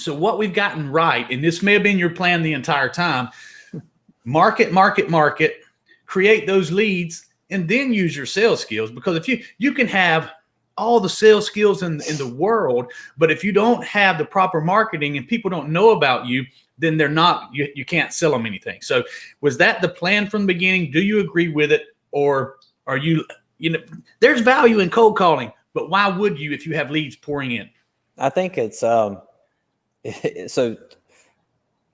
So what we've gotten right, and this may have been your plan the entire time, market, create those leads, and then use your sales skills. Because if you can have all the sales skills in the world, but if you don't have the proper marketing and people don't know about you, then they're not, you can't sell them anything. So was that the plan from the beginning? Do you agree with it? Or are you there's value in cold calling, but why would you if you have leads pouring in? I think it's so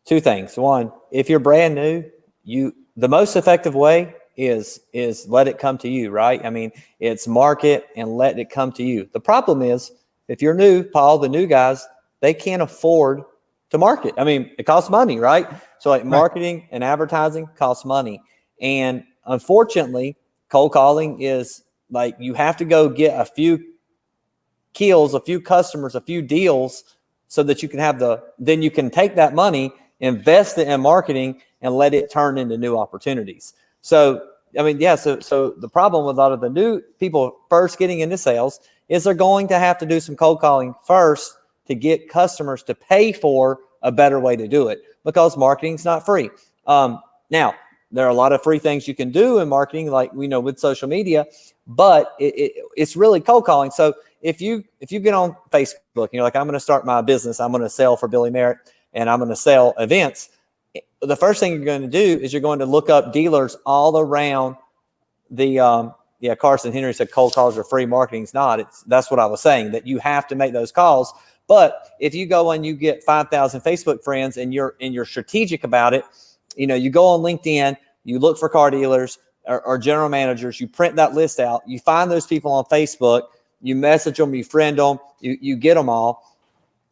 two things. One, if you're brand new, the most effective way is let it come to you, right? I mean, it's market and let it come to you. The problem is if you're new, Paul, the new guys, they can't afford to market. I mean, it costs money, right? So like marketing and advertising costs money. And unfortunately, cold calling is like you have to go get a few kills, a few customers, a few deals so that you can have then you can take that money, invest it in marketing and let it turn into new opportunities. So, I mean, yeah, so the problem with a lot of the new people first getting into sales is they're going to have to do some cold calling first to get customers to pay for a better way to do it because marketing's not free. Now, there are a lot of free things you can do in marketing, like with social media, but it's really cold calling. So if you get on Facebook, like, I'm going to start my business, I'm going to sell for Billy Merritt, and I'm going to sell events. The first thing you're going to do is you're going to look up dealers all around the Carson Henry said cold calls are free, marketing's not. That's what I was saying, that you have to make those calls. But if you go and you get 5,000 Facebook friends and you're strategic about it, you go on LinkedIn, you look for car dealers or general managers, you print that list out, you find those people on Facebook, you message them, you friend them, you get them all.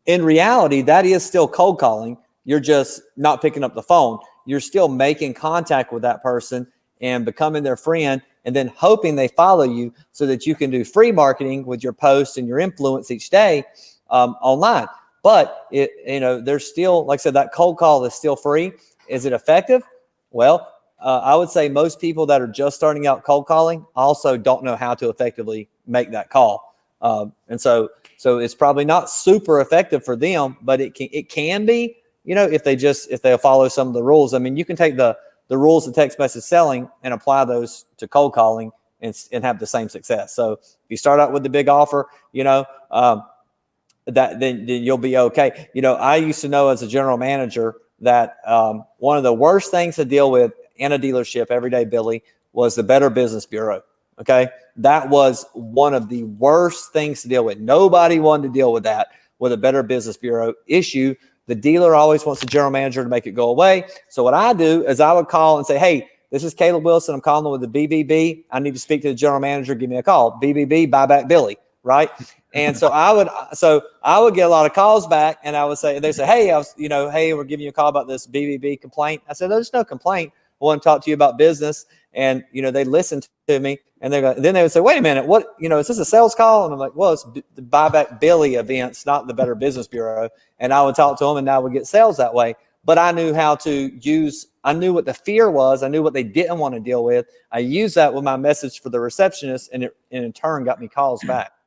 In reality, that is still cold calling. You're just not picking up the phone. You're still making contact with that person and becoming their friend and then hoping they follow you so that you can do free marketing with your posts and your influence each day online. But there's still, like I said, that cold call is still free. Is it effective? Well, I would say most people that are just starting out cold calling also don't know how to effectively make that call. And so it's probably not super effective for them, but it can be, if they'll follow some of the rules. I mean, you can take the rules of text message selling and apply those to cold calling and have the same success. So if you start out with the big offer, then you'll be okay. I used to know as a general manager that one of the worst things to deal with in a dealership every day, Billy, was the Better Business Bureau. Okay. That was one of the worst things to deal with. Nobody wanted to deal with that, with a Better Business Bureau issue. The dealer always wants the general manager to make it go away. So what I do is I would call and say, hey, this is Caleb Wilson. I'm calling with the BBB. I need to speak to the general manager. Give me a call. BBB, buy back Billy. Right. And so I would get a lot of calls back and I would say, they say, hey, hey, we're giving you a call about this BBB complaint. I said, there's no complaint. I want to talk to you about business. And, they listened to me and then they would say, wait a minute, what, is this a sales call? And I'm like, well, it's the Buyback Billy events, not the Better Business Bureau. And I would talk to them and I would get sales that way. But I knew how to I knew what the fear was. I knew what they didn't want to deal with. I used that with my message for the receptionist and it in turn got me calls back.